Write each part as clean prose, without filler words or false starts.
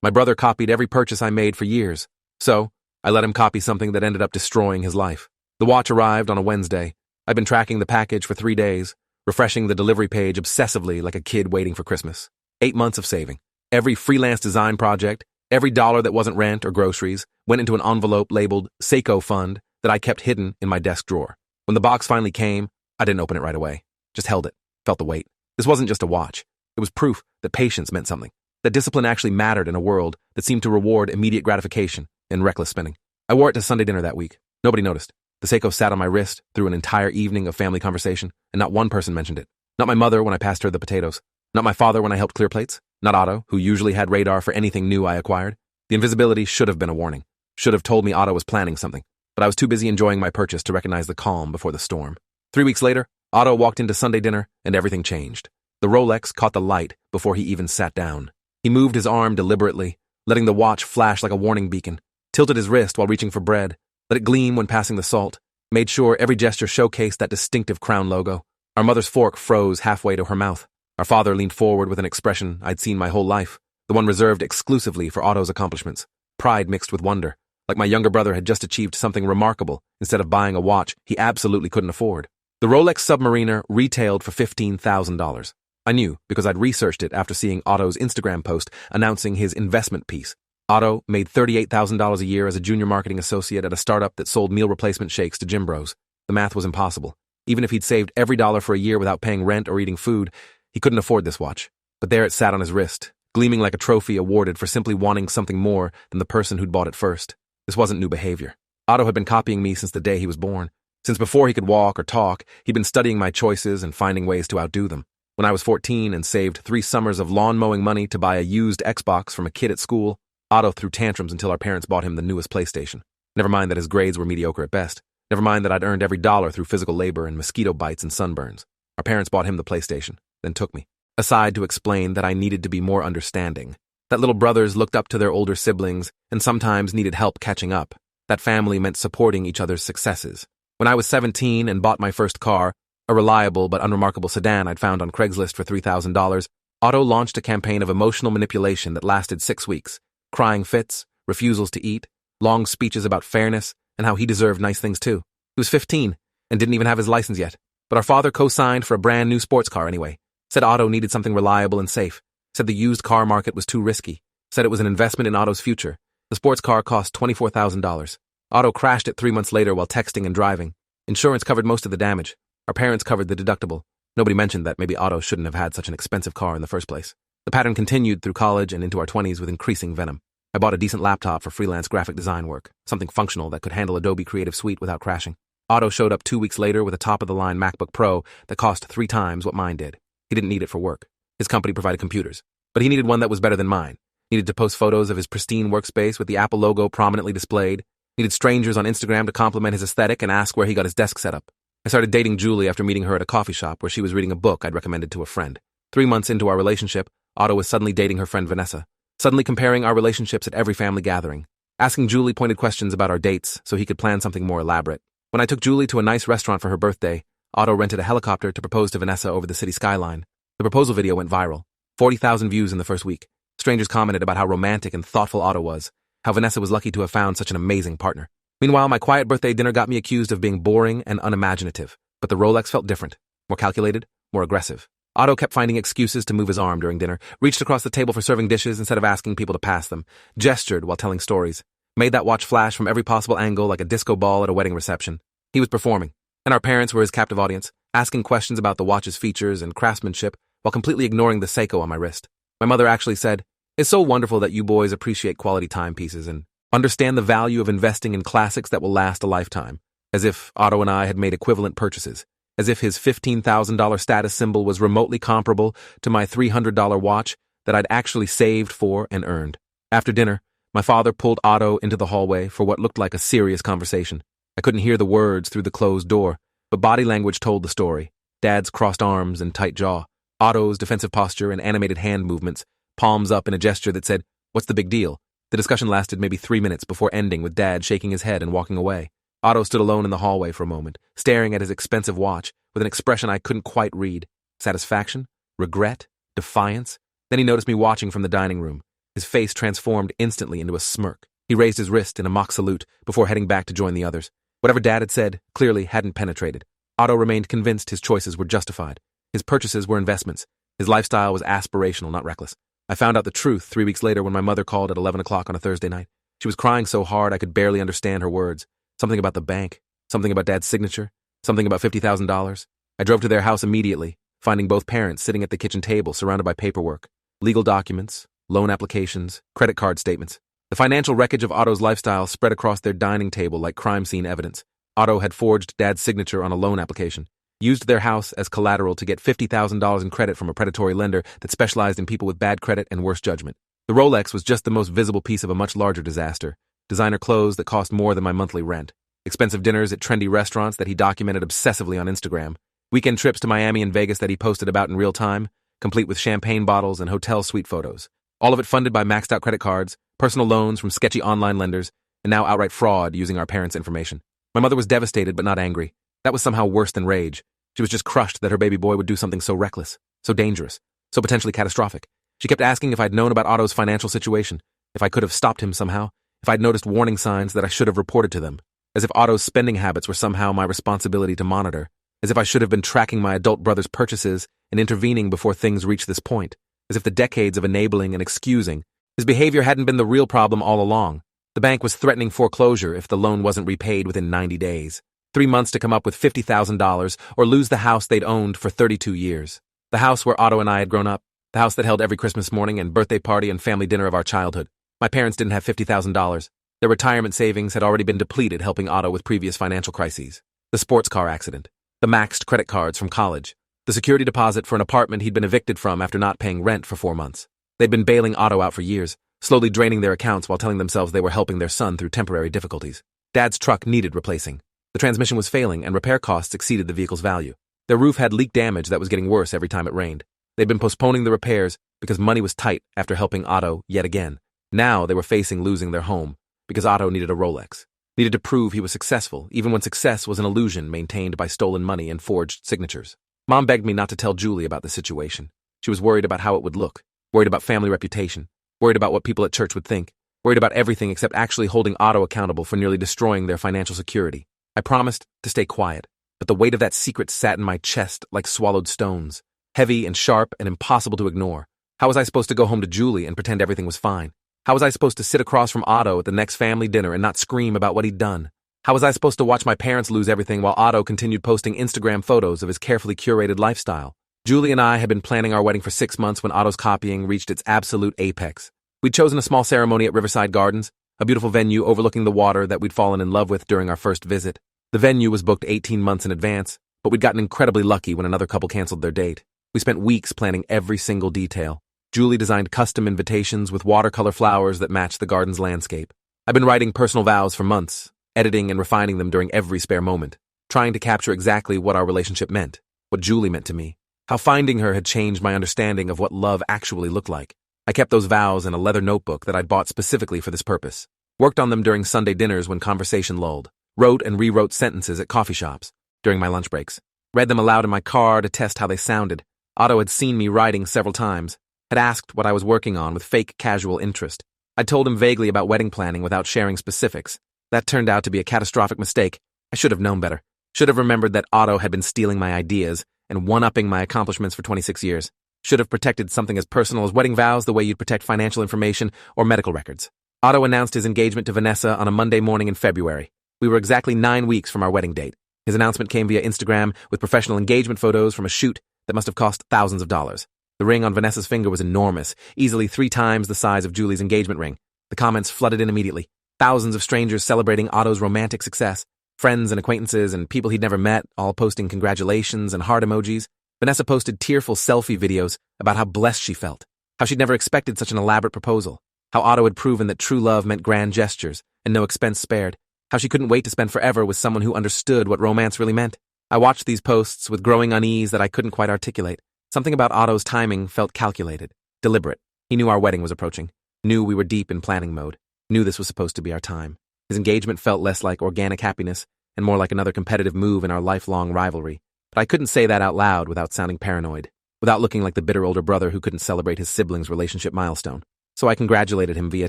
My brother copied every purchase I made for years, so I let him copy something that ended up destroying his life. The watch arrived on a Wednesday. I'd been tracking the package for 3 days, refreshing the delivery page obsessively like a kid waiting for Christmas. 8 months of saving. Every freelance design project, every dollar that wasn't rent or groceries, went into an envelope labeled Seiko Fund that I kept hidden in my desk drawer. When the box finally came, I didn't open it right away. Just held it, felt the weight. This wasn't just a watch. It was proof that patience meant something, that discipline actually mattered in a world that seemed to reward immediate gratification and reckless spending. I wore it to Sunday dinner that week. Nobody noticed. The Seiko sat on my wrist through an entire evening of family conversation, and not one person mentioned it. Not my mother when I passed her the potatoes. Not my father when I helped clear plates. Not Otto, who usually had radar for anything new I acquired. The invisibility should have been a warning. Should have told me Otto was planning something. But I was too busy enjoying my purchase to recognize the calm before the storm. 3 weeks later, Otto walked into Sunday dinner, and everything changed. The Rolex caught the light before he even sat down. He moved his arm deliberately, letting the watch flash like a warning beacon, tilted his wrist while reaching for bread, let it gleam when passing the salt, made sure every gesture showcased that distinctive crown logo. Our mother's fork froze halfway to her mouth. Our father leaned forward with an expression I'd seen my whole life, the one reserved exclusively for Otto's accomplishments, pride mixed with wonder, like my younger brother had just achieved something remarkable instead of buying a watch he absolutely couldn't afford. The Rolex Submariner retailed for $15,000. I knew because I'd researched it after seeing Otto's Instagram post announcing his investment piece. Otto made $38,000 a year as a junior marketing associate at a startup that sold meal replacement shakes to gym bros. The math was impossible. Even if he'd saved every dollar for a year without paying rent or eating food, he couldn't afford this watch. But there it sat on his wrist, gleaming like a trophy awarded for simply wanting something more than the person who'd bought it first. This wasn't new behavior. Otto had been copying me since the day he was born. Since before he could walk or talk, he'd been studying my choices and finding ways to outdo them. When I was 14 and saved 3 summers of lawn mowing money to buy a used Xbox from a kid at school, Otto threw tantrums until our parents bought him the newest PlayStation. Never mind that his grades were mediocre at best. Never mind that I'd earned every dollar through physical labor and mosquito bites and sunburns. Our parents bought him the PlayStation, then took me aside to explain that I needed to be more understanding, that little brothers looked up to their older siblings and sometimes needed help catching up, that family meant supporting each other's successes. When I was 17 and bought my first car, a reliable but unremarkable sedan I'd found on Craigslist for $3,000, Otto launched a campaign of emotional manipulation that lasted 6 weeks. Crying fits, refusals to eat, long speeches about fairness, and how he deserved nice things too. He was 15 and didn't even have his license yet. But our father co-signed for a brand new sports car anyway. Said Otto needed something reliable and safe. Said the used car market was too risky. Said it was an investment in Otto's future. The sports car cost $24,000. Otto crashed it 3 months later while texting and driving. Insurance covered most of the damage. Our parents covered the deductible. Nobody mentioned that maybe Otto shouldn't have had such an expensive car in the first place. The pattern continued through college and into our 20s with increasing venom. I bought a decent laptop for freelance graphic design work, something functional that could handle Adobe Creative Suite without crashing. Otto showed up 2 weeks later with a top-of-the-line MacBook Pro that cost 3 times what mine did. He didn't need it for work. His company provided computers. But he needed one that was better than mine. Needed to post photos of his pristine workspace with the Apple logo prominently displayed. Needed strangers on Instagram to compliment his aesthetic and ask where he got his desk set up. I started dating Julie after meeting her at a coffee shop where she was reading a book I'd recommended to a friend. 3 months into our relationship, Otto was suddenly dating her friend Vanessa. Suddenly comparing our relationships at every family gathering. Asking Julie pointed questions about our dates so he could plan something more elaborate. When I took Julie to a nice restaurant for her birthday, Otto rented a helicopter to propose to Vanessa over the city skyline. The proposal video went viral. 40,000 views in the first week. Strangers commented about how romantic and thoughtful Otto was, how Vanessa was lucky to have found such an amazing partner. Meanwhile, my quiet birthday dinner got me accused of being boring and unimaginative, but the Rolex felt different, more calculated, more aggressive. Otto kept finding excuses to move his arm during dinner, reached across the table for serving dishes instead of asking people to pass them, gestured while telling stories, made that watch flash from every possible angle like a disco ball at a wedding reception. He was performing, and our parents were his captive audience, asking questions about the watch's features and craftsmanship while completely ignoring the Seiko on my wrist. My mother actually said, "It's so wonderful that you boys appreciate quality timepieces and understand the value of investing in classics that will last a lifetime," as if Otto and I had made equivalent purchases. As if his $15,000 status symbol was remotely comparable to my $300 watch that I'd actually saved for and earned. After dinner, my father pulled Otto into the hallway for what looked like a serious conversation. I couldn't hear the words through the closed door, but body language told the story. Dad's crossed arms and tight jaw, Otto's defensive posture and animated hand movements, palms up in a gesture that said, "What's the big deal?" The discussion lasted maybe 3 minutes before ending with Dad shaking his head and walking away. Otto stood alone in the hallway for a moment, staring at his expensive watch with an expression I couldn't quite read. Satisfaction? Regret? Defiance? Then he noticed me watching from the dining room. His face transformed instantly into a smirk. He raised his wrist in a mock salute before heading back to join the others. Whatever Dad had said clearly hadn't penetrated. Otto remained convinced his choices were justified. His purchases were investments. His lifestyle was aspirational, not reckless. I found out the truth 3 weeks later when my mother called at 11 o'clock on a Thursday night. She was crying so hard I could barely understand her words. Something about the bank, something about Dad's signature, something about $50,000. I drove to their house immediately, finding both parents sitting at the kitchen table surrounded by paperwork, legal documents, loan applications, credit card statements. The financial wreckage of Otto's lifestyle spread across their dining table like crime scene evidence. Otto had forged Dad's signature on a loan application, used their house as collateral to get $50,000 in credit from a predatory lender that specialized in people with bad credit and worse judgment. The Rolex was just the most visible piece of a much larger disaster. Designer clothes that cost more than my monthly rent. Expensive dinners at trendy restaurants that he documented obsessively on Instagram. Weekend trips to Miami and Vegas that he posted about in real time, complete with champagne bottles and hotel suite photos. All of it funded by maxed out credit cards, personal loans from sketchy online lenders, and now outright fraud using our parents' information. My mother was devastated but not angry. That was somehow worse than rage. She was just crushed that her baby boy would do something so reckless, so dangerous, so potentially catastrophic. She kept asking if I'd known about Otto's financial situation, if I could have stopped him somehow, if I'd noticed warning signs that I should have reported to them, as if Otto's spending habits were somehow my responsibility to monitor, as if I should have been tracking my adult brother's purchases and intervening before things reached this point, as if the decades of enabling and excusing his behavior hadn't been the real problem all along. The bank was threatening foreclosure if the loan wasn't repaid within 90 days. 3 months to come up with $50,000 or lose the house they'd owned for 32 years. The house where Otto and I had grown up, the house that held every Christmas morning and birthday party and family dinner of our childhood. My parents didn't have $50,000. Their retirement savings had already been depleted helping Otto with previous financial crises. The sports car accident, the maxed credit cards from college, the security deposit for an apartment he'd been evicted from after not paying rent for 4 months. They'd been bailing Otto out for years, slowly draining their accounts while telling themselves they were helping their son through temporary difficulties. Dad's truck needed replacing. The transmission was failing and repair costs exceeded the vehicle's value. Their roof had leak damage that was getting worse every time it rained. They'd been postponing the repairs because money was tight after helping Otto yet again. Now they were facing losing their home because Otto needed a Rolex, needed to prove he was successful even when success was an illusion maintained by stolen money and forged signatures. Mom begged me not to tell Julie about the situation. She was worried about how it would look, worried about family reputation, worried about what people at church would think, worried about everything except actually holding Otto accountable for nearly destroying their financial security. I promised to stay quiet, but the weight of that secret sat in my chest like swallowed stones, heavy and sharp and impossible to ignore. How was I supposed to go home to Julie and pretend everything was fine? How was I supposed to sit across from Otto at the next family dinner and not scream about what he'd done? How was I supposed to watch my parents lose everything while Otto continued posting Instagram photos of his carefully curated lifestyle? Julie and I had been planning our wedding for 6 months when Otto's copying reached its absolute apex. We'd chosen a small ceremony at Riverside Gardens, a beautiful venue overlooking the water that we'd fallen in love with during our first visit. The venue was booked 18 months in advance, but we'd gotten incredibly lucky when another couple canceled their date. We spent weeks planning every single detail. Julie designed custom invitations with watercolor flowers that matched the garden's landscape. I've been writing personal vows for months, editing and refining them during every spare moment, trying to capture exactly what our relationship meant, what Julie meant to me, how finding her had changed my understanding of what love actually looked like. I kept those vows in a leather notebook that I'd bought specifically for this purpose, worked on them during Sunday dinners when conversation lulled, wrote and rewrote sentences at coffee shops during my lunch breaks, read them aloud in my car to test how they sounded. Otto had seen me writing several times, had asked what I was working on with fake casual interest. I told him vaguely about wedding planning without sharing specifics. That turned out to be a catastrophic mistake. I should have known better. Should have remembered that Otto had been stealing my ideas and one-upping my accomplishments for 26 years. Should have protected something as personal as wedding vows the way you'd protect financial information or medical records. Otto announced his engagement to Vanessa on a Monday morning in February. We were exactly 9 weeks from our wedding date. His announcement came via Instagram with professional engagement photos from a shoot that must have cost thousands of dollars. The ring on Vanessa's finger was enormous, easily 3 times the size of Julie's engagement ring. The comments flooded in immediately. Thousands of strangers celebrating Otto's romantic success. Friends and acquaintances and people he'd never met, all posting congratulations and heart emojis. Vanessa posted tearful selfie videos about how blessed she felt, how she'd never expected such an elaborate proposal, how Otto had proven that true love meant grand gestures and no expense spared, how she couldn't wait to spend forever with someone who understood what romance really meant. I watched these posts with growing unease that I couldn't quite articulate. Something about Otto's timing felt calculated, deliberate. He knew our wedding was approaching, knew we were deep in planning mode, knew this was supposed to be our time. His engagement felt less like organic happiness and more like another competitive move in our lifelong rivalry. But I couldn't say that out loud without sounding paranoid, without looking like the bitter older brother who couldn't celebrate his sibling's relationship milestone. So so I congratulated him via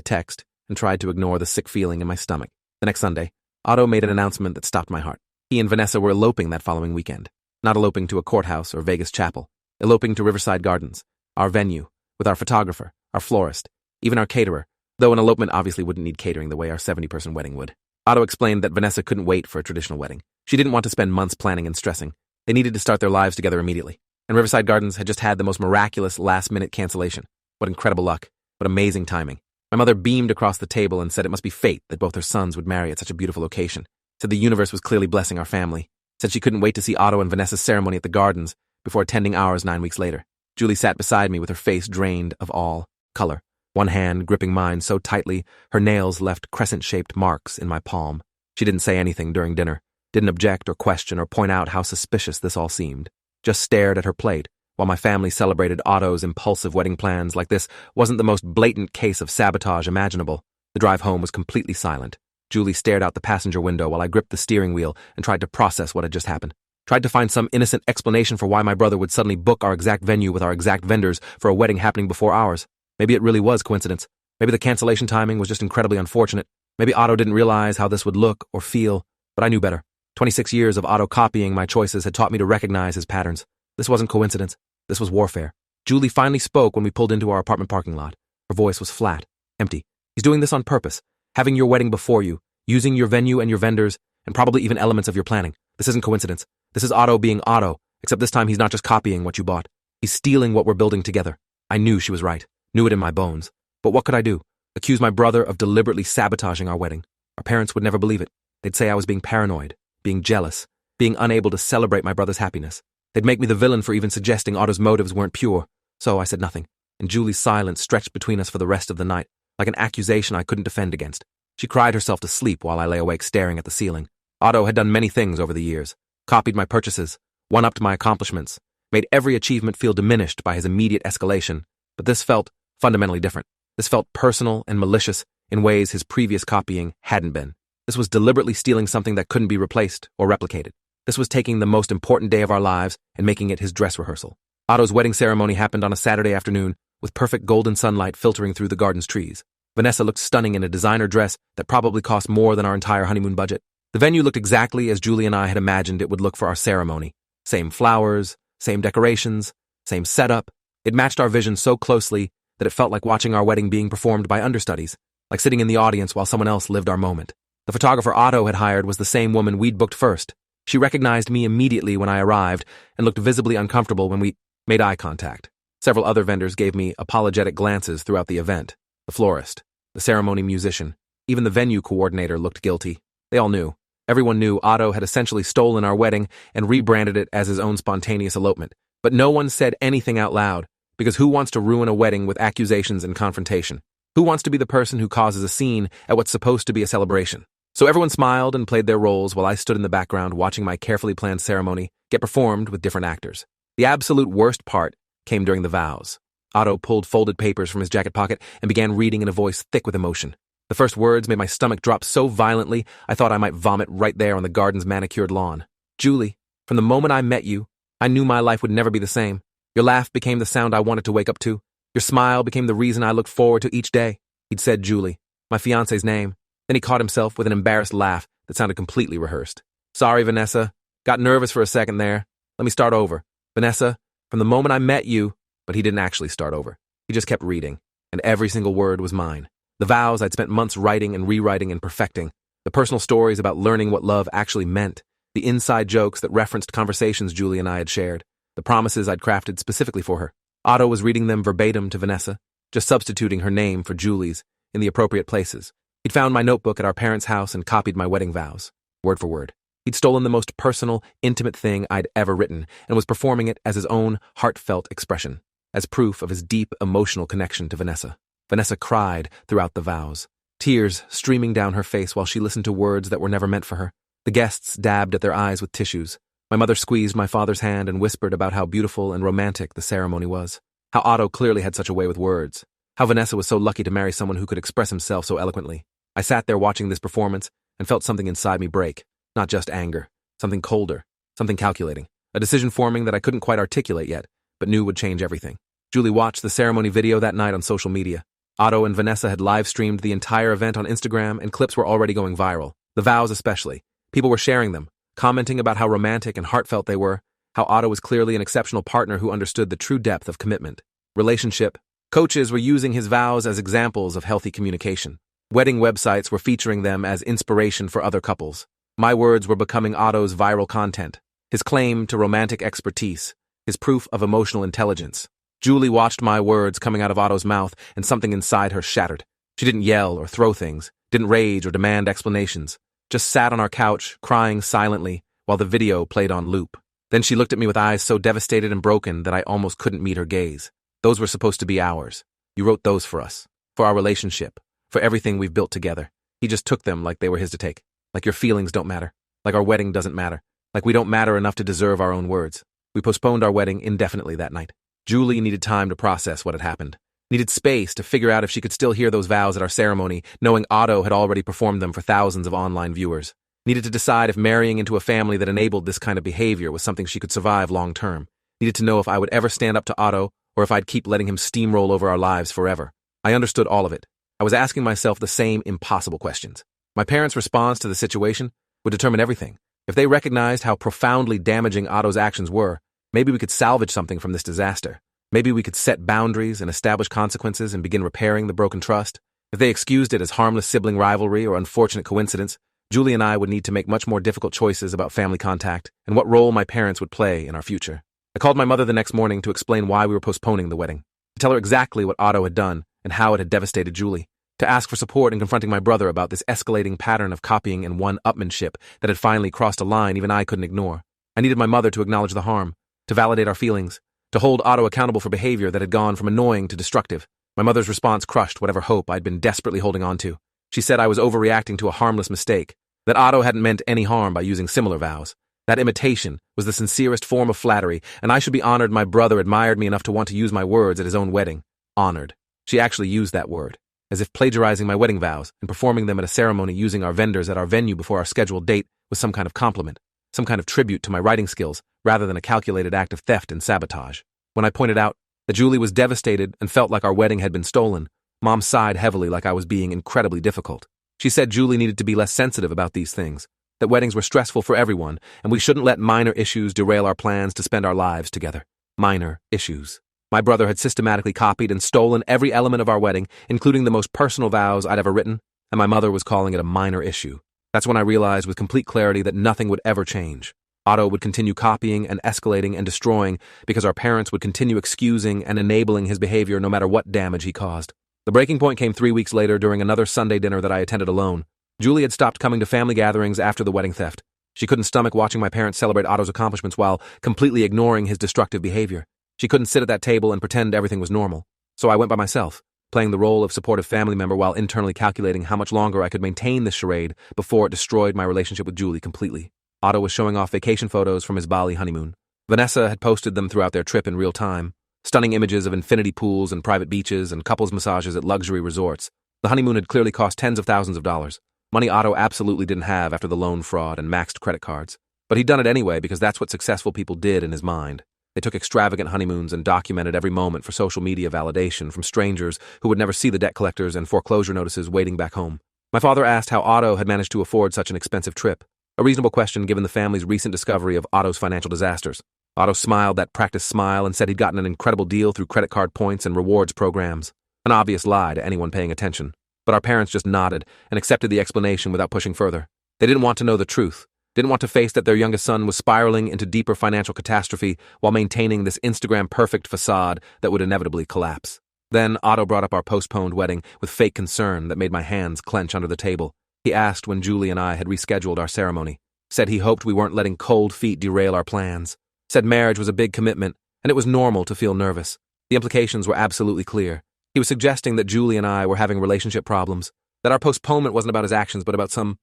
text and tried to ignore the sick feeling in my stomach. The next Sunday, Otto made an announcement that stopped my heart. He and Vanessa were eloping that following weekend. Not eloping to a courthouse or Vegas chapel. Eloping to Riverside Gardens, our venue, with our photographer, our florist, even our caterer, though an elopement obviously wouldn't need catering the way our 70-person wedding would. Otto explained that Vanessa couldn't wait for a traditional wedding. She didn't want to spend months planning and stressing. They needed to start their lives together immediately. And Riverside Gardens had just had the most miraculous last-minute cancellation. What incredible luck. What amazing timing. My mother beamed across the table and said it must be fate that both her sons would marry at such a beautiful location. Said the universe was clearly blessing our family. Said she couldn't wait to see Otto and Vanessa's ceremony at the Gardens before attending ours 9 weeks later. Julie sat beside me with her face drained of all color, one hand gripping mine so tightly her nails left crescent-shaped marks in my palm. She didn't say anything during dinner, didn't object or question or point out how suspicious this all seemed, just stared at her plate while my family celebrated Otto's impulsive wedding plans like this wasn't the most blatant case of sabotage imaginable. The drive home was completely silent. Julie stared out the passenger window while I gripped the steering wheel and tried to process what had just happened. Tried to find some innocent explanation for why my brother would suddenly book our exact venue with our exact vendors for a wedding happening before ours. Maybe it really was coincidence. Maybe the cancellation timing was just incredibly unfortunate. Maybe Otto didn't realize how this would look or feel, but I knew better. 26 years of Otto copying my choices had taught me to recognize his patterns. This wasn't coincidence. This was warfare. Julie finally spoke when we pulled into our apartment parking lot. Her voice was flat, empty. He's doing this on purpose. Having your wedding before you, using your venue and your vendors, and probably even elements of your planning. This isn't coincidence. This is Otto being Otto, except this time he's not just copying what you bought. He's stealing what we're building together. I knew she was right. Knew it in my bones. But what could I do? Accuse my brother of deliberately sabotaging our wedding. Our parents would never believe it. They'd say I was being paranoid, being jealous, being unable to celebrate my brother's happiness. They'd make me the villain for even suggesting Otto's motives weren't pure. So I said nothing, and Julie's silence stretched between us for the rest of the night, like an accusation I couldn't defend against. She cried herself to sleep while I lay awake staring at the ceiling. Otto had done many things over the years. Copied my purchases, one-upped my accomplishments, made every achievement feel diminished by his immediate escalation, but this felt fundamentally different. This felt personal and malicious in ways his previous copying hadn't been. This was deliberately stealing something that couldn't be replaced or replicated. This was taking the most important day of our lives and making it his dress rehearsal. Otto's wedding ceremony happened on a Saturday afternoon with perfect golden sunlight filtering through the garden's trees. Vanessa looked stunning in a designer dress that probably cost more than our entire honeymoon budget. The venue looked exactly as Julie and I had imagined it would look for our ceremony. Same flowers, same decorations, same setup. It matched our vision so closely that it felt like watching our wedding being performed by understudies, like sitting in the audience while someone else lived our moment. The photographer Otto had hired was the same woman we'd booked first. She recognized me immediately when I arrived and looked visibly uncomfortable when we made eye contact. Several other vendors gave me apologetic glances throughout the event. The florist, the ceremony musician, even the venue coordinator looked guilty. They all knew. Everyone knew Otto had essentially stolen our wedding and rebranded it as his own spontaneous elopement. But no one said anything out loud, because who wants to ruin a wedding with accusations and confrontation? Who wants to be the person who causes a scene at what's supposed to be a celebration? So everyone smiled and played their roles while I stood in the background watching my carefully planned ceremony get performed with different actors. The absolute worst part came during the vows. Otto pulled folded papers from his jacket pocket and began reading in a voice thick with emotion. The first words made my stomach drop so violently I thought I might vomit right there on the garden's manicured lawn. Julie, from the moment I met you, I knew my life would never be the same. Your laugh became the sound I wanted to wake up to. Your smile became the reason I looked forward to each day. He'd said Julie, my fiance's name. Then he caught himself with an embarrassed laugh that sounded completely rehearsed. Sorry, Vanessa. Got nervous for a second there. Let me start over. Vanessa, from the moment I met you, but he didn't actually start over. He just kept reading, and every single word was mine. The vows I'd spent months writing and rewriting and perfecting. The personal stories about learning what love actually meant. The inside jokes that referenced conversations Julie and I had shared. The promises I'd crafted specifically for her. Otto was reading them verbatim to Vanessa, just substituting her name for Julie's in the appropriate places. He'd found my notebook at our parents' house and copied my wedding vows, word for word. He'd stolen the most personal, intimate thing I'd ever written and was performing it as his own heartfelt expression, as proof of his deep emotional connection to Vanessa. Vanessa cried throughout the vows, tears streaming down her face while she listened to words that were never meant for her. The guests dabbed at their eyes with tissues. My mother squeezed my father's hand and whispered about how beautiful and romantic the ceremony was, how Otto clearly had such a way with words, how Vanessa was so lucky to marry someone who could express himself so eloquently. I sat there watching this performance and felt something inside me break, not just anger, something colder, something calculating, a decision forming that I couldn't quite articulate yet, but knew would change everything. Julie watched the ceremony video that night on social media. Otto and Vanessa had live-streamed the entire event on Instagram, and clips were already going viral. The vows especially. People were sharing them, commenting about how romantic and heartfelt they were, how Otto was clearly an exceptional partner who understood the true depth of commitment. Relationship. Coaches were using his vows as examples of healthy communication. Wedding websites were featuring them as inspiration for other couples. My words were becoming Otto's viral content, his claim to romantic expertise, his proof of emotional intelligence. Julie watched my words coming out of Otto's mouth, and something inside her shattered. She didn't yell or throw things, didn't rage or demand explanations, just sat on our couch, crying silently, while the video played on loop. Then she looked at me with eyes so devastated and broken that I almost couldn't meet her gaze. Those were supposed to be ours. You wrote those for us, for our relationship, for everything we've built together. He just took them like they were his to take, like your feelings don't matter, like our wedding doesn't matter, like we don't matter enough to deserve our own words. We postponed our wedding indefinitely that night. Julie needed time to process what had happened, needed space to figure out if she could still hear those vows at our ceremony, knowing Otto had already performed them for thousands of online viewers. Needed to decide if marrying into a family that enabled this kind of behavior was something she could survive long-term. Needed to know if I would ever stand up to Otto or if I'd keep letting him steamroll over our lives forever. I understood all of it. I was asking myself the same impossible questions. My parents' response to the situation would determine everything. If they recognized how profoundly damaging Otto's actions were, maybe we could salvage something from this disaster. Maybe we could set boundaries and establish consequences and begin repairing the broken trust. If they excused it as harmless sibling rivalry or unfortunate coincidence, Julie and I would need to make much more difficult choices about family contact and what role my parents would play in our future. I called my mother the next morning to explain why we were postponing the wedding, to tell her exactly what Otto had done and how it had devastated Julie, to ask for support in confronting my brother about this escalating pattern of copying and one-upmanship that had finally crossed a line even I couldn't ignore. I needed my mother to acknowledge the harm, to validate our feelings, to hold Otto accountable for behavior that had gone from annoying to destructive. My mother's response crushed whatever hope I'd been desperately holding on to. She said I was overreacting to a harmless mistake, that Otto hadn't meant any harm by using similar vows. That imitation was the sincerest form of flattery, and I should be honored my brother admired me enough to want to use my words at his own wedding. Honored. She actually used that word, as if plagiarizing my wedding vows and performing them at a ceremony using our vendors at our venue before our scheduled date was some kind of compliment, some kind of tribute to my writing skills, rather than a calculated act of theft and sabotage. When I pointed out that Julie was devastated and felt like our wedding had been stolen, Mom sighed heavily like I was being incredibly difficult. She said Julie needed to be less sensitive about these things, that weddings were stressful for everyone, and we shouldn't let minor issues derail our plans to spend our lives together. Minor issues. My brother had systematically copied and stolen every element of our wedding, including the most personal vows I'd ever written, and my mother was calling it a minor issue. That's when I realized with complete clarity that nothing would ever change. Otto would continue copying and escalating and destroying because our parents would continue excusing and enabling his behavior no matter what damage he caused. The breaking point came 3 weeks later during another Sunday dinner that I attended alone. Julie had stopped coming to family gatherings after the wedding theft. She couldn't stomach watching my parents celebrate Otto's accomplishments while completely ignoring his destructive behavior. She couldn't sit at that table and pretend everything was normal. So I went by myself, playing the role of supportive family member while internally calculating how much longer I could maintain this charade before it destroyed my relationship with Julie completely. Otto was showing off vacation photos from his Bali honeymoon. Vanessa had posted them throughout their trip in real time. Stunning images of infinity pools and private beaches and couples massages at luxury resorts. The honeymoon had clearly cost tens of thousands of dollars. Money Otto absolutely didn't have after the loan fraud and maxed credit cards. But he'd done it anyway because that's what successful people did in his mind. They took extravagant honeymoons and documented every moment for social media validation from strangers who would never see the debt collectors and foreclosure notices waiting back home. My father asked how Otto had managed to afford such an expensive trip, a reasonable question given the family's recent discovery of Otto's financial disasters. Otto smiled that practiced smile and said he'd gotten an incredible deal through credit card points and rewards programs. An obvious lie to anyone paying attention. But our parents just nodded and accepted the explanation without pushing further. They didn't want to know the truth, didn't want to face that their youngest son was spiraling into deeper financial catastrophe while maintaining this Instagram-perfect facade that would inevitably collapse. Then Otto brought up our postponed wedding with fake concern that made my hands clench under the table. He asked when Julie and I had rescheduled our ceremony. Said he hoped we weren't letting cold feet derail our plans. Said marriage was a big commitment, and it was normal to feel nervous. The implications were absolutely clear. He was suggesting that Julie and I were having relationship problems, that our postponement wasn't about his actions but about some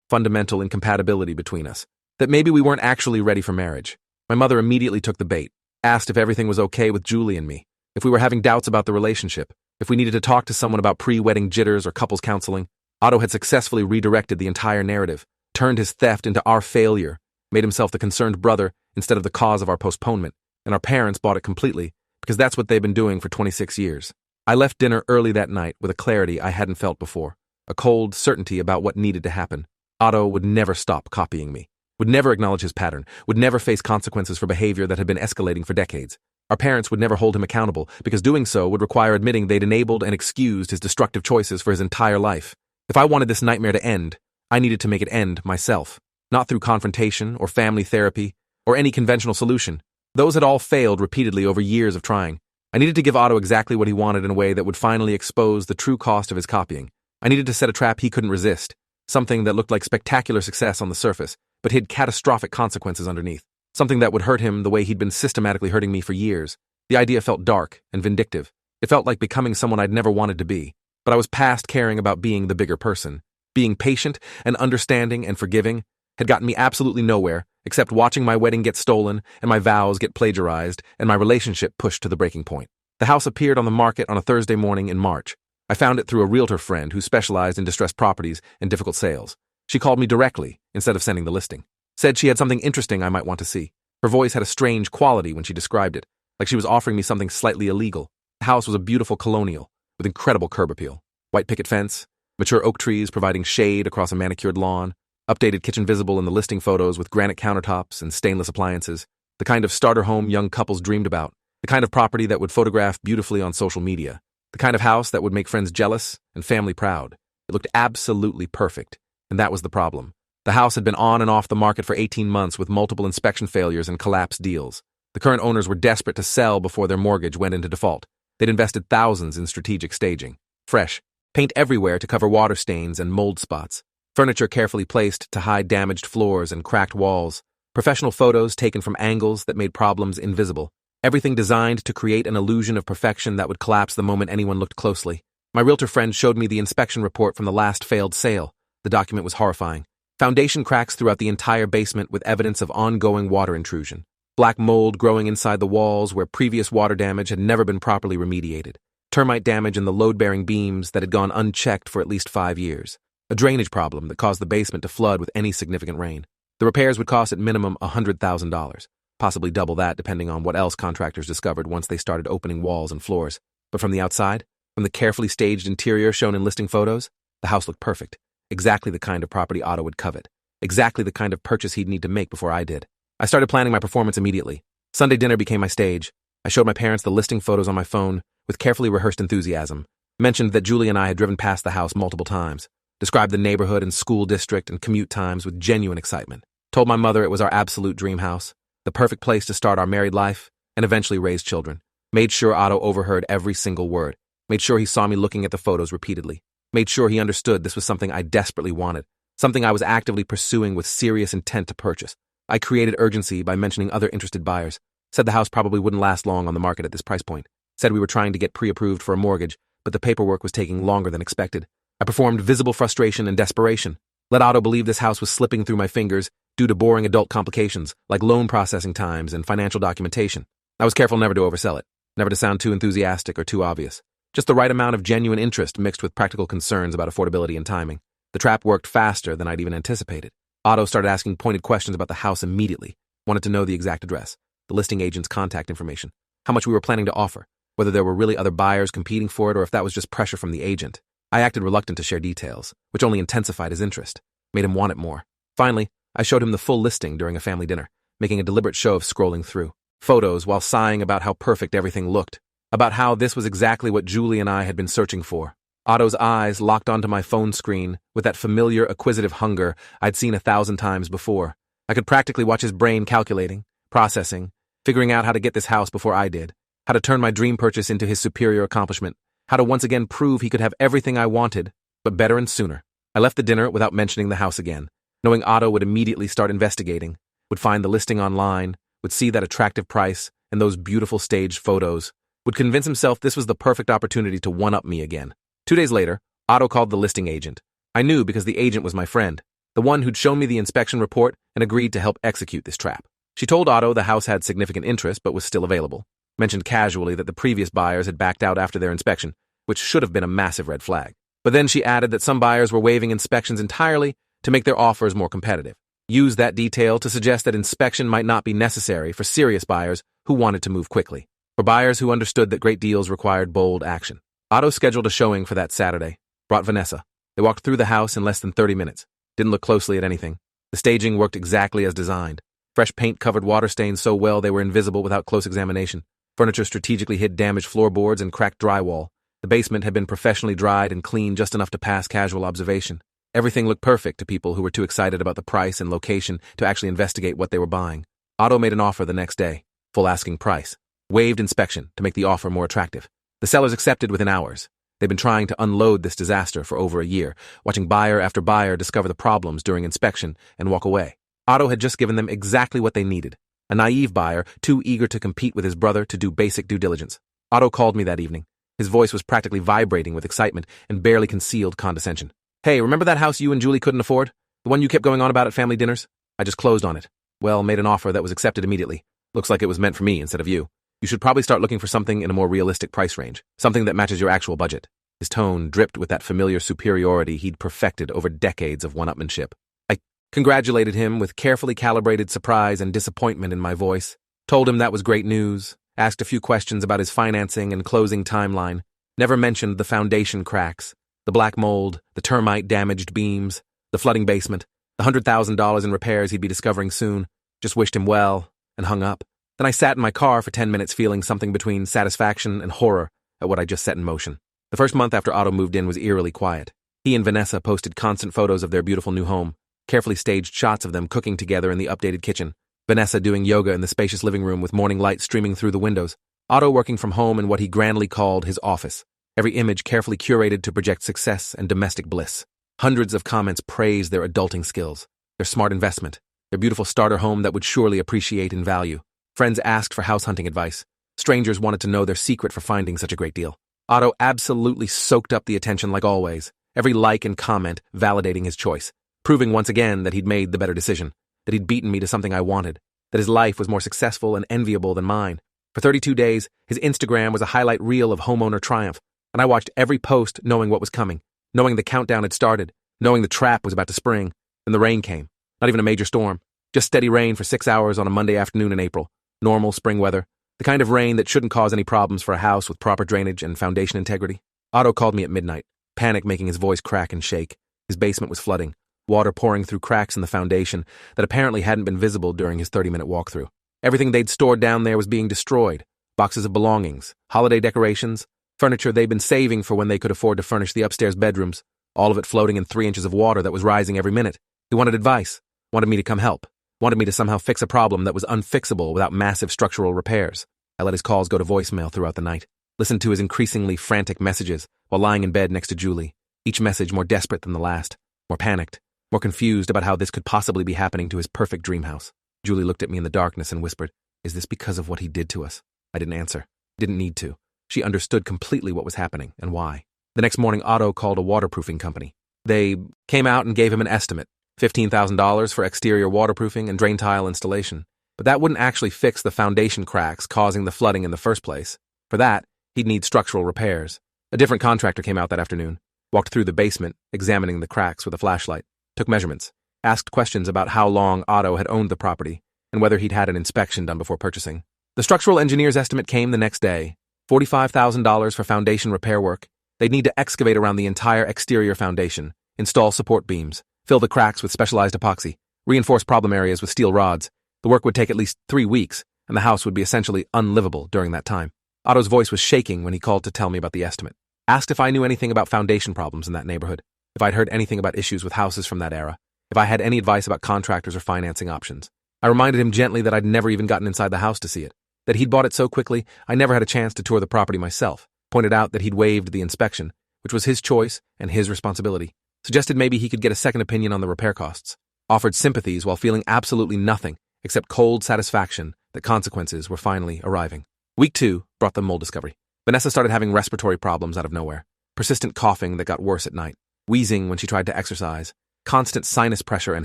fundamental incompatibility between us, that maybe we weren't actually ready for marriage. My mother immediately took the bait, asked if everything was okay with Julie and me, if we were having doubts about the relationship, if we needed to talk to someone about pre-wedding jitters or couples counseling. Otto had successfully redirected the entire narrative, turned his theft into our failure, made himself the concerned brother instead of the cause of our postponement, and our parents bought it completely because that's what they've been doing for 26 years. I left dinner early that night with a clarity I hadn't felt before, a cold certainty about what needed to happen. Otto would never stop copying me, would never acknowledge his pattern, would never face consequences for behavior that had been escalating for decades. Our parents would never hold him accountable, because doing so would require admitting they'd enabled and excused his destructive choices for his entire life. If I wanted this nightmare to end, I needed to make it end myself, not through confrontation or family therapy or any conventional solution. Those had all failed repeatedly over years of trying. I needed to give Otto exactly what he wanted in a way that would finally expose the true cost of his copying. I needed to set a trap he couldn't resist, something that looked like spectacular success on the surface, but hid catastrophic consequences underneath. Something that would hurt him the way he'd been systematically hurting me for years. The idea felt dark and vindictive. It felt like becoming someone I'd never wanted to be. But I was past caring about being the bigger person. Being patient and understanding and forgiving had gotten me absolutely nowhere, except watching my wedding get stolen and my vows get plagiarized and my relationship pushed to the breaking point. The house appeared on the market on a Thursday morning in March. I found it through a realtor friend who specialized in distressed properties and difficult sales. She called me directly instead of sending the listing. Said she had something interesting I might want to see. Her voice had a strange quality when she described it, like she was offering me something slightly illegal. The house was a beautiful colonial, with incredible curb appeal. White picket fence, mature oak trees providing shade across a manicured lawn, updated kitchen visible in the listing photos with granite countertops and stainless appliances, the kind of starter home young couples dreamed about, the kind of property that would photograph beautifully on social media, the kind of house that would make friends jealous and family proud. It looked absolutely perfect, and that was the problem. The house had been on and off the market for 18 months with multiple inspection failures and collapsed deals. The current owners were desperate to sell before their mortgage went into default. They'd invested thousands in strategic staging. Fresh, paint everywhere to cover water stains and mold spots. Furniture carefully placed to hide damaged floors and cracked walls. Professional photos taken from angles that made problems invisible. Everything designed to create an illusion of perfection that would collapse the moment anyone looked closely. My realtor friend showed me the inspection report from the last failed sale. The document was horrifying. Foundation cracks throughout the entire basement with evidence of ongoing water intrusion. Black mold growing inside the walls where previous water damage had never been properly remediated. Termite damage in the load-bearing beams that had gone unchecked for at least 5 years. A drainage problem that caused the basement to flood with any significant rain. The repairs would cost at minimum $100,000, possibly double that depending on what else contractors discovered once they started opening walls and floors. But from the outside, from the carefully staged interior shown in listing photos, the house looked perfect. Exactly the kind of property Otto would covet. Exactly the kind of purchase he'd need to make before I did. I started planning my performance immediately. Sunday dinner became my stage. I showed my parents the listing photos on my phone with carefully rehearsed enthusiasm. Mentioned that Julie and I had driven past the house multiple times. Described the neighborhood and school district and commute times with genuine excitement. Told my mother it was our absolute dream house, the perfect place to start our married life and eventually raise children. Made sure Otto overheard every single word. Made sure he saw me looking at the photos repeatedly. Made sure he understood this was something I desperately wanted, something I was actively pursuing with serious intent to purchase. I created urgency by mentioning other interested buyers. Said the house probably wouldn't last long on the market at this price point. Said we were trying to get pre-approved for a mortgage, but the paperwork was taking longer than expected. I performed visible frustration and desperation. Let Otto believe this house was slipping through my fingers due to boring adult complications like loan processing times and financial documentation. I was careful never to oversell it, never to sound too enthusiastic or too obvious. Just the right amount of genuine interest mixed with practical concerns about affordability and timing. The trap worked faster than I'd even anticipated. Otto started asking pointed questions about the house immediately. Wanted to know the exact address, the listing agent's contact information, how much we were planning to offer, whether there were really other buyers competing for it or if that was just pressure from the agent. I acted reluctant to share details, which only intensified his interest, made him want it more. Finally, I showed him the full listing during a family dinner, making a deliberate show of scrolling through photos while sighing about how perfect everything looked. About how this was exactly what Julie and I had been searching for. Otto's eyes locked onto my phone screen with that familiar acquisitive hunger I'd seen 1,000 times before. I could practically watch his brain calculating, processing, figuring out how to get this house before I did, how to turn my dream purchase into his superior accomplishment, how to once again prove he could have everything I wanted, but better and sooner. I left the dinner without mentioning the house again, knowing Otto would immediately start investigating, would find the listing online, would see that attractive price and those beautiful staged photos, would convince himself this was the perfect opportunity to one-up me again. 2 days later, Otto called the listing agent. I knew because the agent was my friend, the one who'd shown me the inspection report and agreed to help execute this trap. She told Otto the house had significant interest but was still available. Mentioned casually that the previous buyers had backed out after their inspection, which should have been a massive red flag. But then she added that some buyers were waiving inspections entirely to make their offers more competitive. Used that detail to suggest that inspection might not be necessary for serious buyers who wanted to move quickly. For buyers who understood that great deals required bold action. Otto scheduled a showing for that Saturday. Brought Vanessa. They walked through the house in less than 30 minutes. Didn't look closely at anything. The staging worked exactly as designed. Fresh paint covered water stains so well they were invisible without close examination. Furniture strategically hid damaged floorboards and cracked drywall. The basement had been professionally dried and cleaned just enough to pass casual observation. Everything looked perfect to people who were too excited about the price and location to actually investigate what they were buying. Otto made an offer the next day, full asking price. Waived inspection to make the offer more attractive. The sellers accepted within hours. They'd been trying to unload this disaster for over a year, watching buyer after buyer discover the problems during inspection and walk away. Otto had just given them exactly what they needed. A naive buyer, too eager to compete with his brother to do basic due diligence. Otto called me that evening. His voice was practically vibrating with excitement and barely concealed condescension. Hey, remember that house you and Julie couldn't afford? The one you kept going on about at family dinners? I just closed on it. Well, made an offer that was accepted immediately. Looks like it was meant for me instead of you. You should probably start looking for something in a more realistic price range. Something that matches your actual budget. His tone dripped with that familiar superiority he'd perfected over decades of one-upmanship. I congratulated him with carefully calibrated surprise and disappointment in my voice. Told him that was great news. Asked a few questions about his financing and closing timeline. Never mentioned the foundation cracks, the black mold, the termite-damaged beams, the flooding basement, the $100,000 in repairs he'd be discovering soon. Just wished him well and hung up. Then I sat in my car for 10 minutes feeling something between satisfaction and horror at what I just set in motion. The first month after Otto moved in was eerily quiet. He and Vanessa posted constant photos of their beautiful new home, carefully staged shots of them cooking together in the updated kitchen, Vanessa doing yoga in the spacious living room with morning light streaming through the windows, Otto working from home in what he grandly called his office, every image carefully curated to project success and domestic bliss. Hundreds of comments praised their adulting skills, their smart investment, their beautiful starter home that would surely appreciate in value. Friends asked for house hunting advice. Strangers wanted to know their secret for finding such a great deal. Otto absolutely soaked up the attention like always, every like and comment validating his choice, proving once again that he'd made the better decision, that he'd beaten me to something I wanted, that his life was more successful and enviable than mine. For 32 days, his Instagram was a highlight reel of homeowner triumph, and I watched every post knowing what was coming, knowing the countdown had started, knowing the trap was about to spring, and the rain came. Not even a major storm, just steady rain for 6 hours on a Monday afternoon in April. Normal spring weather, the kind of rain that shouldn't cause any problems for a house with proper drainage and foundation integrity. Otto called me at midnight, panic making his voice crack and shake. His basement was flooding, water pouring through cracks in the foundation that apparently hadn't been visible during his 30-minute walkthrough. Everything they'd stored down there was being destroyed. Boxes of belongings, holiday decorations, furniture they'd been saving for when they could afford to furnish the upstairs bedrooms, all of it floating in 3 inches of water that was rising every minute. He wanted advice, wanted me to come help. Wanted me to somehow fix a problem that was unfixable without massive structural repairs. I let his calls go to voicemail throughout the night, listened to his increasingly frantic messages while lying in bed next to Julie, each message more desperate than the last, more panicked, more confused about how this could possibly be happening to his perfect dream house. Julie looked at me in the darkness and whispered, "Is this because of what he did to us?" I didn't answer. Didn't need to. She understood completely what was happening and why. The next morning, Otto called a waterproofing company. They came out and gave him an estimate. $15,000 for exterior waterproofing and drain tile installation. But that wouldn't actually fix the foundation cracks causing the flooding in the first place. For that, he'd need structural repairs. A different contractor came out that afternoon, walked through the basement, examining the cracks with a flashlight, took measurements, asked questions about how long Otto had owned the property and whether he'd had an inspection done before purchasing. The structural engineer's estimate came the next day. $45,000 for foundation repair work. They'd need to excavate around the entire exterior foundation, install support beams, fill the cracks with specialized epoxy, reinforce problem areas with steel rods. The work would take at least 3 weeks, and the house would be essentially unlivable during that time. Otto's voice was shaking when he called to tell me about the estimate. Asked if I knew anything about foundation problems in that neighborhood, if I'd heard anything about issues with houses from that era, if I had any advice about contractors or financing options. I reminded him gently that I'd never even gotten inside the house to see it, that he'd bought it so quickly I never had a chance to tour the property myself, pointed out that he'd waived the inspection, which was his choice and his responsibility. Suggested maybe he could get a second opinion on the repair costs. Offered sympathies while feeling absolutely nothing except cold satisfaction that consequences were finally arriving. Week 2 brought them mold discovery. Vanessa started having respiratory problems out of nowhere. Persistent coughing that got worse at night. Wheezing when she tried to exercise. Constant sinus pressure and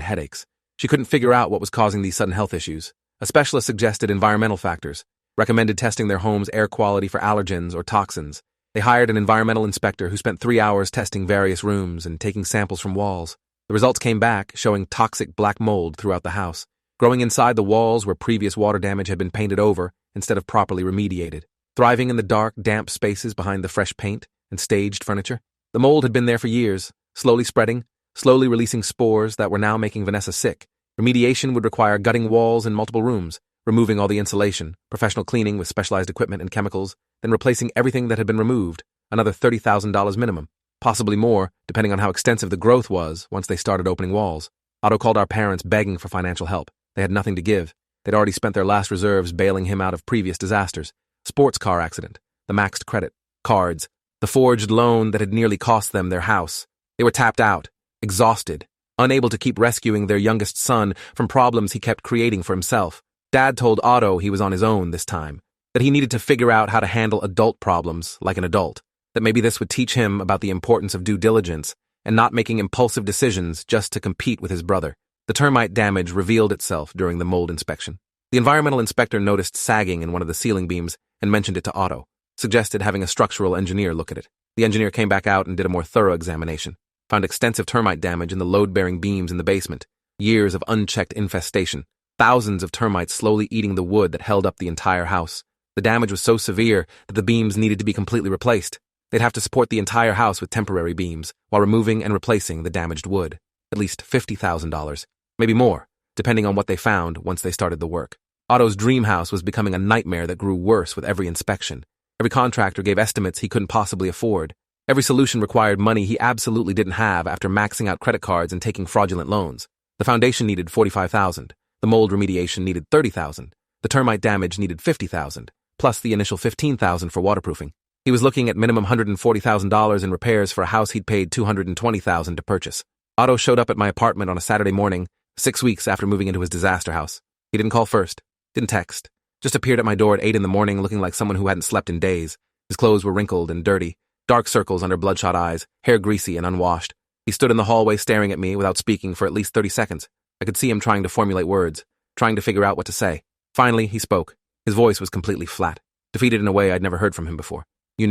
headaches. She couldn't figure out what was causing these sudden health issues. A specialist suggested environmental factors. Recommended testing their home's air quality for allergens or toxins. They hired an environmental inspector who spent 3 hours testing various rooms and taking samples from walls. The results came back, showing toxic black mold throughout the house, growing inside the walls where previous water damage had been painted over instead of properly remediated, thriving in the dark, damp spaces behind the fresh paint and staged furniture. The mold had been there for years, slowly spreading, slowly releasing spores that were now making Vanessa sick. Remediation would require gutting walls in multiple rooms, removing all the insulation, professional cleaning with specialized equipment and chemicals, then replacing everything that had been removed, another $30,000 minimum, possibly more, depending on how extensive the growth was once they started opening walls. Otto called our parents begging for financial help. They had nothing to give. They'd already spent their last reserves bailing him out of previous disasters. Sports car accident, the maxed credit, cards, the forged loan that had nearly cost them their house. They were tapped out, exhausted, unable to keep rescuing their youngest son from problems he kept creating for himself. Dad told Otto he was on his own this time, that he needed to figure out how to handle adult problems like an adult, that maybe this would teach him about the importance of due diligence and not making impulsive decisions just to compete with his brother. The termite damage revealed itself during the mold inspection. The environmental inspector noticed sagging in one of the ceiling beams and mentioned it to Otto, suggested having a structural engineer look at it. The engineer came back out and did a more thorough examination, found extensive termite damage in the load-bearing beams in the basement, years of unchecked infestation, thousands of termites slowly eating the wood that held up the entire house. The damage was so severe that the beams needed to be completely replaced. They'd have to support the entire house with temporary beams while removing and replacing the damaged wood. At least $50,000, maybe more, depending on what they found once they started the work. Otto's dream house was becoming a nightmare that grew worse with every inspection. Every contractor gave estimates he couldn't possibly afford. Every solution required money he absolutely didn't have after maxing out credit cards and taking fraudulent loans. The foundation needed $45,000. The mold remediation needed $30,000. The termite damage needed $50,000, plus the initial $15,000 for waterproofing. He was looking at minimum $140,000 in repairs for a house he'd paid $220,000 to purchase. Otto showed up at my apartment on a Saturday morning, 6 weeks after moving into his disaster house. He didn't call first, didn't text, just appeared at my door at 8 in the morning looking like someone who hadn't slept in days. His clothes were wrinkled and dirty, dark circles under bloodshot eyes, hair greasy and unwashed. He stood in the hallway staring at me without speaking for at least 30 seconds. I could see him trying to formulate words, trying to figure out what to say. Finally, he spoke. His voice was completely flat, defeated in a way I'd never heard from him before. You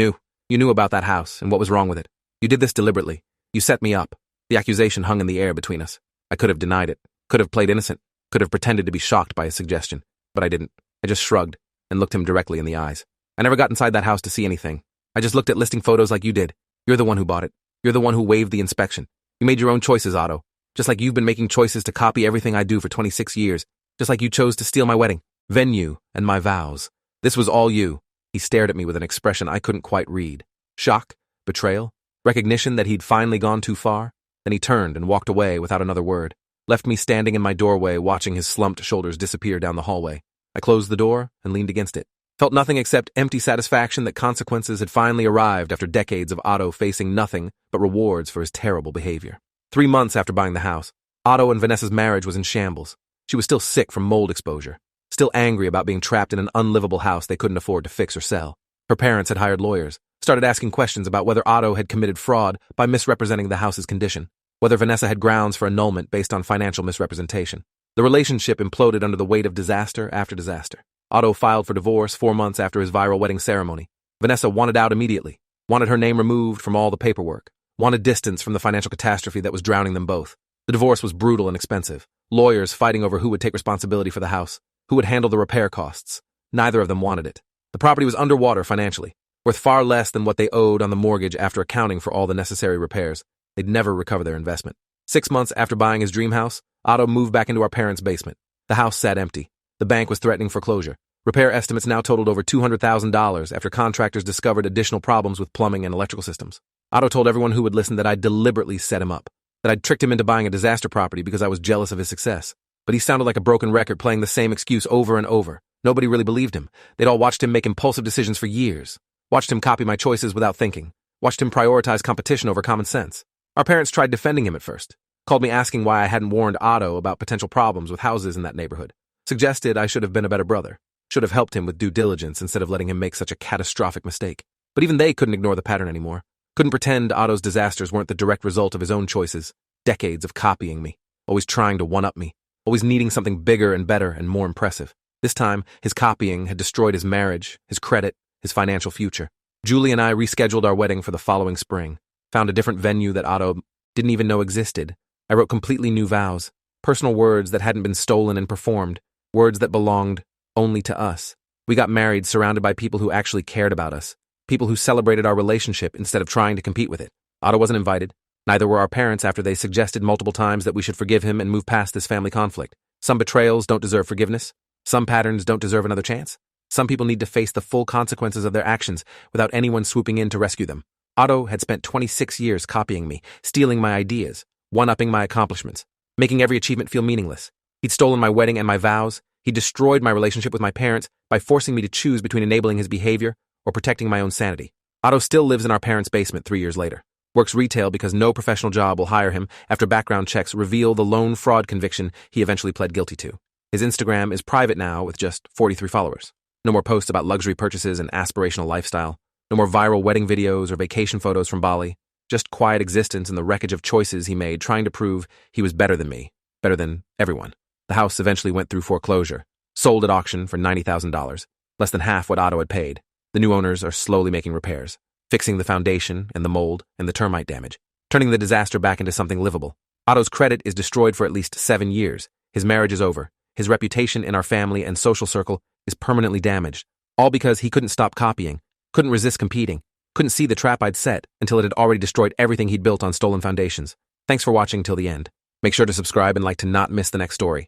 knew about that house and what was wrong with it. You did this deliberately. You set me up. The accusation hung in the air between us. I could have denied it, could have played innocent, could have pretended to be shocked by his suggestion, but I didn't. I just shrugged and looked him directly in the eyes. I never got inside that house to see anything. I just looked at listing photos like you did. You're the one who bought it. You're the one who waived the inspection. You made your own choices, Otto. Just like you've been making choices to copy everything I do for 26 years. Just like you chose to steal my wedding, venue, and my vows. This was all you. He stared at me with an expression I couldn't quite read. Shock? Betrayal? Recognition that he'd finally gone too far? Then he turned and walked away without another word, left me standing in my doorway watching his slumped shoulders disappear down the hallway. I closed the door and leaned against it. Felt nothing except empty satisfaction that consequences had finally arrived after decades of Otto facing nothing but rewards for his terrible behavior. 3 months after buying the house, Otto and Vanessa's marriage was in shambles. She was still sick from mold exposure, still angry about being trapped in an unlivable house they couldn't afford to fix or sell. Her parents had hired lawyers, started asking questions about whether Otto had committed fraud by misrepresenting the house's condition, whether Vanessa had grounds for annulment based on financial misrepresentation. The relationship imploded under the weight of disaster after disaster. Otto filed for divorce 4 months after his viral wedding ceremony. Vanessa wanted out immediately, wanted her name removed from all the paperwork, wanted distance from the financial catastrophe that was drowning them both. The divorce was brutal and expensive. Lawyers fighting over who would take responsibility for the house, who would handle the repair costs. Neither of them wanted it. The property was underwater financially, worth far less than what they owed on the mortgage after accounting for all the necessary repairs. They'd never recover their investment. 6 months after buying his dream house, Otto moved back into our parents' basement. The house sat empty. The bank was threatening foreclosure. Repair estimates now totaled over $200,000 after contractors discovered additional problems with plumbing and electrical systems. Otto told everyone who would listen that I'd deliberately set him up, that I'd tricked him into buying a disaster property because I was jealous of his success. But he sounded like a broken record playing the same excuse over and over. Nobody really believed him. They'd all watched him make impulsive decisions for years, watched him copy my choices without thinking, watched him prioritize competition over common sense. Our parents tried defending him at first, called me asking why I hadn't warned Otto about potential problems with houses in that neighborhood, suggested I should have been a better brother, should have helped him with due diligence instead of letting him make such a catastrophic mistake. But even they couldn't ignore the pattern anymore, couldn't pretend Otto's disasters weren't the direct result of his own choices, decades of copying me, always trying to one-up me, always needing something bigger and better and more impressive. This time, his copying had destroyed his marriage, his credit, his financial future. Julie and I rescheduled our wedding for the following spring, found a different venue that Otto didn't even know existed. I wrote completely new vows, personal words that hadn't been stolen and performed, words that belonged only to us. We got married surrounded by people who actually cared about us, People who celebrated our relationship instead of trying to compete with it. Otto wasn't invited. Neither were our parents after they suggested multiple times that we should forgive him and move past this family conflict. Some betrayals don't deserve forgiveness. Some patterns don't deserve another chance. Some people need to face the full consequences of their actions without anyone swooping in to rescue them. Otto had spent 26 years copying me, stealing my ideas, one-upping my accomplishments, making every achievement feel meaningless. He'd stolen my wedding and my vows. He destroyed my relationship with my parents by forcing me to choose between enabling his behavior or protecting my own sanity. Otto still lives in our parents' basement 3 years later. Works retail because no professional job will hire him after background checks reveal the lone fraud conviction he eventually pled guilty to. His Instagram is private now with just 43 followers. No more posts about luxury purchases and aspirational lifestyle. No more viral wedding videos or vacation photos from Bali. Just quiet existence in the wreckage of choices he made trying to prove he was better than me, better than everyone. The house eventually went through foreclosure, sold at auction for $90,000, less than half what Otto had paid. The new owners are slowly making repairs, fixing the foundation and the mold and the termite damage, turning the disaster back into something livable. Otto's credit is destroyed for at least 7 years. His marriage is over. His reputation in our family and social circle is permanently damaged, all because he couldn't stop copying, couldn't resist competing, couldn't see the trap I'd set until it had already destroyed everything he'd built on stolen foundations. Thanks for watching till the end. Make sure to subscribe and like to not miss the next story.